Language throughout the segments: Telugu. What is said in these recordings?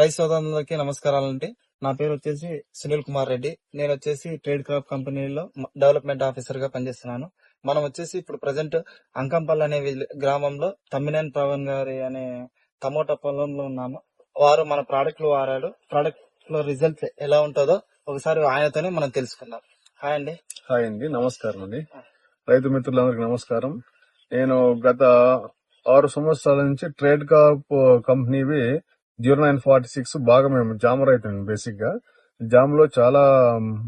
రైతు సోదరులకి నమస్కారాలండి. నా పేరు వచ్చేసి సునీల్ కుమార్ రెడ్డి. నేను వచ్చేసి ట్రేడ్ క్రాప్ కంపెనీలో డెవలప్మెంట్ ఆఫీసర్ గా పనిచేస్తున్నాను. మనం వచ్చేసి ఇప్పుడు ప్రజెంట్ అంకంపల్లి అనే గ్రామంలో తమ్మినేని ప్రవీణ్ గారి అనే టమోటా పొలంలో ఉన్నాము. వారు మన ప్రోడక్ట్లు వాడారు. ప్రోడక్ట్ లో రిజల్ట్ ఎలా ఉంటుందో ఒకసారి ఆయనతోనే మనం తెలుసుకుందాం. హాయ్ అండి. హాయ్ అండి, నమస్కారం అండి. రైతు మిత్రులందరికీ నమస్కారం. నేను గత 6 సంవత్సరాల నుంచి ట్రేడ్ క్రాప్ కంపెనీవి 0946 బాగా మేము జామ రైతు బేసిక్ గా జామ్ లో చాలా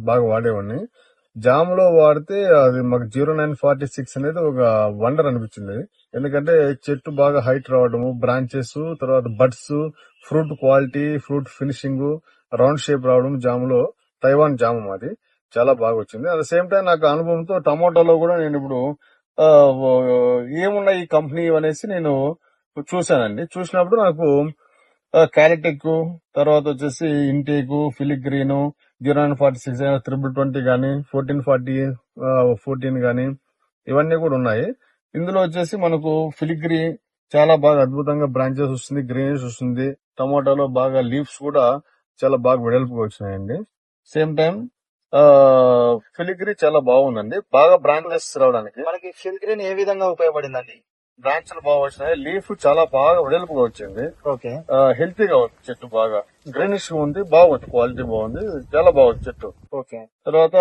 బాగా వాడేవాడిని. జామ్ లో వాడితే అది మాకు 0946 అనేది ఒక వండర్ అనిపించింది. ఎందుకంటే చెట్టు బాగా హైట్ రావడము, బ్రాంచెస్, తర్వాత buds, fruit quality, fruit finishing, round shape రావడం జామ్ లో. తైవాన్ జామ మాది చాలా బాగా వచ్చింది. అట్ ద సేమ్ టైం నాకు అనుభవంతో టమోటాలో కూడా నేను ఇప్పుడు ఆ, ఏమున్నాయి ఈ కంపెనీ అనేసి నేను చూశానండి. చూసినప్పుడు నాకు క్యారెటెక్, తర్వాత వచ్చేసి ఇంటేక్, ఫిలిగ్రీన్, 0946 320 గానీ, 1440 గానీ ఇవన్నీ కూడా ఉన్నాయి. ఇందులో వచ్చేసి మనకు ఫిలిగ్రీ చాలా బాగా అద్భుతంగా బ్రాంచెస్ వస్తుంది, గ్రీనిష్ వస్తుంది. టమోటాలో బాగా లీవ్స్ కూడా చాలా బాగా వెడల్పుగా వచ్చినాయండి. సేమ్ టైం ఫిలిగ్రీ చాలా బాగుందండి, బాగా బ్రాంచెస్ రావడానికి. మనకి ఫిల్గ్రీన్ ఏ విధంగా ఉపయోగపడిందండి? బ్రాంచ్లు బాగా వచ్చినాయి, లీఫ్ చాలా బాగా వెడల్పుగా వచ్చింది. ఓకే. హెల్తీగా ఉంది చెట్టు, బాగా గ్రీనిష్ ఉంది, బాగుంది, క్వాలిటీ బాగుంది, చాలా బాగుంది చెట్టు. ఓకే. తర్వాత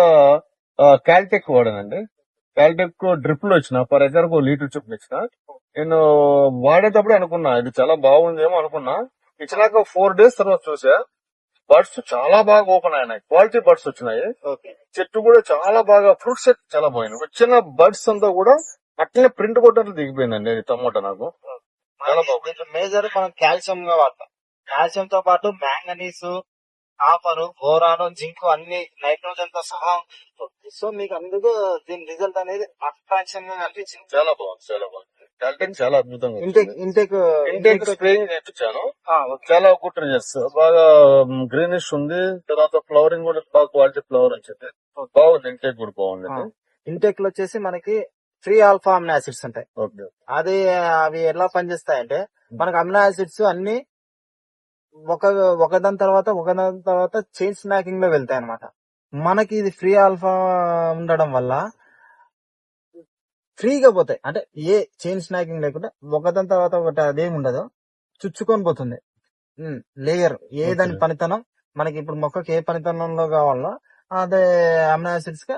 క్యాల్టెక్ వాడానండి. క్యాల్టెక్ డ్రిప్ లో ఇచ్చిన పర్ ఎకర్ లీటర్ చొప్పున ఇచ్చిన. నేను వాడేటప్పుడు అనుకున్నా ఇది చాలా బాగుందేమో అనుకున్నా. ఇచ్చినాక 4 days తర్వాత చూసా బర్డ్స్ చాలా బాగా ఓపెన్ అయినాయి, క్వాలిటీ బర్డ్స్ వచ్చినాయి. ఓకే. చెట్టు కూడా చాలా బాగా, ఫ్రూట్ సెట్ చాలా బాగుంది. వచ్చిన బర్డ్స్ అంతా కూడా అట్లనే ప్రింట్ కొట్టట్లు దిగిపోయిందండి అది టమోటా నాకు. చాలా బాగుంది. మేజర్ మనం కాల్షియం గా వాడతాం. కాల్షియం తో పాటు మ్యాంగనీస్, కాపర్, బోరాన్, జింక్ అన్ని నైట్రోజన్ తో సహా ఉంటుంది. సో మీకు అందుకు దీని రిజల్ట్ అనేది అట్రాక్షన్ గా కనిపించింది. చాలా బాగుంది, చాలా బాగుంది. క్యాల్టెక్ చాలా అద్భుతంగా ఇంటేక్ ఇంటేక్ స్ప్రేయింగ్ నేర్పించాను. చాలా గుడ్ రిజల్ట్స్, బాగా గ్రీనిష్ ఉంది. తర్వాత ఫ్లవరింగ్ కూడా బాగా క్వాలిటీ ఫ్లవర్ వచ్చింది, బాగుంది. ఇంటేక్ కూడా బాగుంది. ఇంటేక్ లో వచ్చేసి మనకి 3 ఆల్ఫా అమినో యాసిడ్స్ ఉంటాయి. ఓకే. అది అవి ఎలా పనిచేస్తాయంటే మనకు అమినో యాసిడ్స్ అన్ని ఒకదాని తర్వాత చైన్ స్నాకింగ్ లో వెళ్తాయి అనమాట. మనకి ఇది ఫ్రీ ఆల్ఫా ఉండడం వల్ల ఫ్రీగా పోతాయి. అంటే ఏ చైన్ స్నాకింగ్ లేకుండా ఒకదాని తర్వాత ఒకటి అదేమి ఉండదు, చుచ్చుకొని పోతుంది. లేయర్ ఏ దాని పనితనం మనకి ఇప్పుడు మొక్కకి ఏ పనితనంలో కావాలో అదే అమినో యాసిడ్స్ గా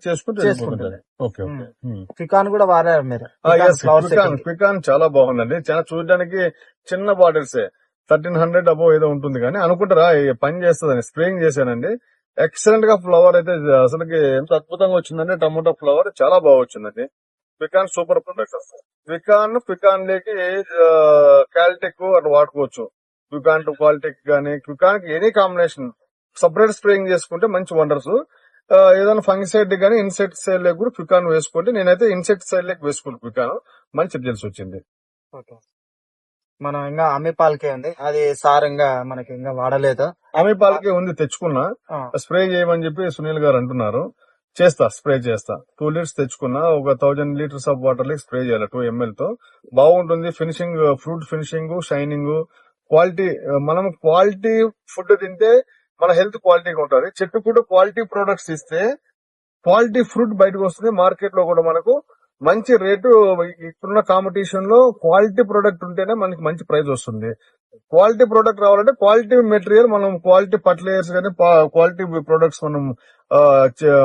చేసుకుంటుంది. పికాన్ కూడా వాడారు మీరు? పికాన్ చాలా బాగుందండి. చాలా చూడడానికి చిన్న బాటిల్సే 1300 అబోవ్ ఏదో ఉంటుంది, కానీ అనుకుంటారా పని చేస్తుందని స్ప్రేయింగ్ చేశానండి. ఎక్సలెంట్ గా ఫ్లవర్ అయితే అసలుకి ఎంత అద్భుతంగా వచ్చిందండి. టమోటా ఫ్లవర్ చాలా బాగా వచ్చిందండి. పికాన్ సూపర్ ప్రొడక్ట్. పికాన్ లేకి క్యాల్టెక్ అట్లా వాడుకోవచ్చు. పికాన్ టు క్వాలిటెక్ గానీ, పికాన్ ఎనీ కాంబినేషన్ సపరేట్ స్ప్రేయింగ్ చేసుకుంటే మంచి వండర్స్. ఏదైనా ఫంగిసైడ్ గానీ ఇన్సెక్ట్ సైడ్ లేక కూడా పికాన్ వేసుకుంటే, నేనైతే ఇన్సెక్ట్ సైడ్ లేక వేసుకుంటాను పికాన్, మంచి రిజల్ట్స్ వచ్చింది. మనం ఇంకా అమ్మిపాలకే ఉంది, అది సారంగా మనకి ఇంకా వాడలేదు. అమ్మిపాలకే ఉంది, తెచ్చుకున్నా. స్ప్రే చేయమని చెప్పి సునీల్ గారు అంటున్నారు. స్ప్రే చేస్తా. 2 liters తెచ్చుకున్నా. ఒక 1000 liters ఆఫ్ వాటర్ లకి స్ప్రే చేయాలి 2 ml తో. బాగుంటుంది finishing, fruit finishing, shining, quality. మనం క్వాలిటీ ఫుడ్ తింటే మన హెల్త్ క్వాలిటీగా ఉంటుంది. చెట్టు కూడా క్వాలిటీ ప్రొడక్ట్స్ ఇస్తే క్వాలిటీ ఫ్రూట్ బయటకు వస్తుంది. మార్కెట్ లో కూడా మనకు మంచి రేటు. ఇప్పుడున్న కాంపిటీషన్ లో క్వాలిటీ ప్రొడక్ట్ ఉంటేనే మనకి మంచి ప్రైస్ వస్తుంది. క్వాలిటీ ప్రొడక్ట్ రావాలంటే క్వాలిటీ మెటీరియల్, మనం క్వాలిటీ ఫర్టిలైజర్స్ గానీ, క్వాలిటీ ప్రొడక్ట్స్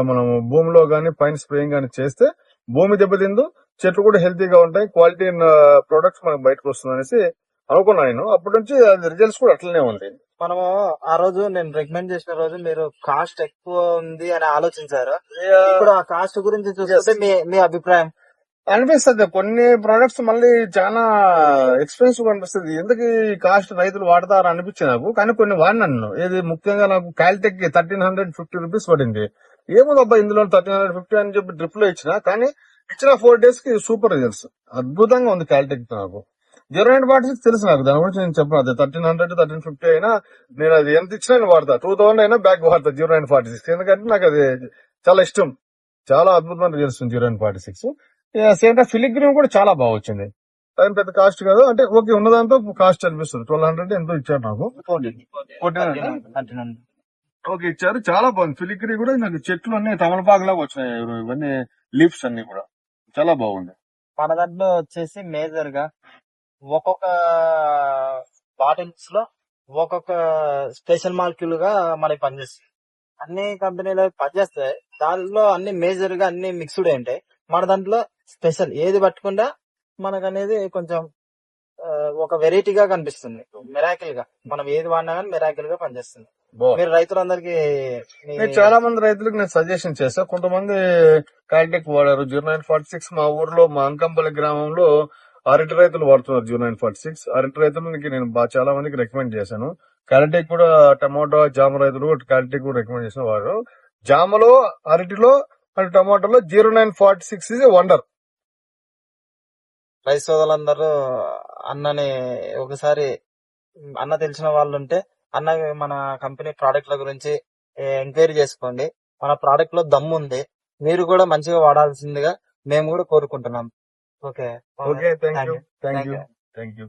మనం భూమిలో గానీ పైన స్ప్రేయింగ్ గానీ చేస్తే భూమి దెబ్బతిందు, చెట్లు కూడా హెల్తీగా ఉంటాయి, క్వాలిటీ ప్రొడక్ట్స్ మనకు బయటకు వస్తుంది అనేసి అనుకున్నా నేను. అప్పటి నుంచి రిజల్ట్స్ కూడా అట్లనే ఉంది. మనము ఆ రోజు నేను రికమెండ్ చేసిన రోజు మీరు కాస్ట్ ఎక్కువ ఉంది అని ఆలోచించారు. ఇప్పుడు ఆ కాస్ట్ గురించి చూస్తే మీ అభిప్రాయం అనిపిస్తుంది. కొన్ని ప్రొడక్ట్స్ మళ్ళీ చాలా ఎక్స్పెన్సివ్ అనిపిస్తుంది. ఎందుకు ఈ కాస్ట్ రైతులు వాడతారు అనిపించింది నాకు. కానీ కొన్ని వాడినాను. ఇది ముఖ్యంగా నాకు క్యాల్టెక్ 1350 రూపీస్ పడింది. ఏముందబ్బా ఇందులో 1350 అని చెప్పి డ్రిప్ లో ఇచ్చిన, కానీ ఇచ్చిన 4 days కి సూపర్ రిజల్ట్స్, అద్భుతంగా ఉంది క్యాల్టెక్. నాకు 0946 తెలుసు, నాకు దాని గురించి నేను చెప్పను. అది 1300 1350 అయినా నేను అది ఎంత ఇచ్చినా నేను వాడతా. 2000 అయినా బ్యాక్ వాడతా 0946, ఎందుకంటే నాకు అది చాలా ఇష్టం. చాలా అద్భుతమైన రిజల్ట్స్ 0946. సేమ్ టైం ఫిలిగ్రీన్ కూడా చాలా బాగా వచ్చింది. టైం పెద్ద కాస్ట్ కాదు అంటే ఓకే ఉన్నదాంతో కాస్ట్ అనిపిస్తుంది. 1200 ఎంతో ఇచ్చారు నాకు. 1300. ఓకే ఇచ్చారు, చాలా బాగుంది. ఫిలిగ్రీ కూడా నాకు చెట్లు అన్ని తమలపాకులాగా వచ్చినాయి, ఇవన్నీ లీవ్స్ అన్ని కూడా చాలా బాగుంది. మన దాంట్లో వచ్చేసి మేజర్ గా ఒక్కొక్క బాటిల్స్ లో ఒక్కొక్క స్పెషల్ మాలిక్యూల్ గా మనకి పనిచేస్తాయి. అన్ని కంపెనీలు పనిచేస్తాయి, దానిలో అన్ని మేజర్ గా అన్ని మిక్స్డ్ ఉంటాయి. మన దాంట్లో స్పెషల్ ఏది పట్టుకుండా మనకు అనేది కొంచెం ఒక వెరైటీగా కనిపిస్తుంది. మెరాకిల్ గా మనం ఏది వాడినా కానీ మెరాకిల్ గా పనిచేస్తుంది. బాగుంది. మీరు రైతులందరికీ నేను చాలా మంది రైతులకు నేను సజెషన్ చేస్తా. కొంతమంది కాల్టెక్ వాడారు 0946. మా ఊర్లో మా అంకంపల్లి గ్రామంలో అరటి రైతులు వాడుతున్నారు 0946. అరటి రైతులకి నేను చాలా మందికి రికమెండ్ చేశాను. కాల్టెక్ కూడా టమాటో జామ రైతులు కాల్టెక్ కూడా రికమెండ్ చేసిన వారు. జామలో, అరటిలో, అండ్ టమాటోలో 0946 ఇస్ వండర్. రైతు సోదరులందరూ అన్నని ఒకసారి అన్న తెలిసిన వాళ్ళు ఉంటే అన్న మన కంపెనీ ప్రోడక్ట్ల గురించి ఎంక్వైరీ చేసుకోండి. మన ప్రోడక్ట్ లో దమ్ము ఉంది, మీరు కూడా మంచిగా వాడాల్సిందిగా మేము కూడా కోరుకుంటున్నాం. Okay okay, thank Thank you, you. Thank Thank you, you. Thank you.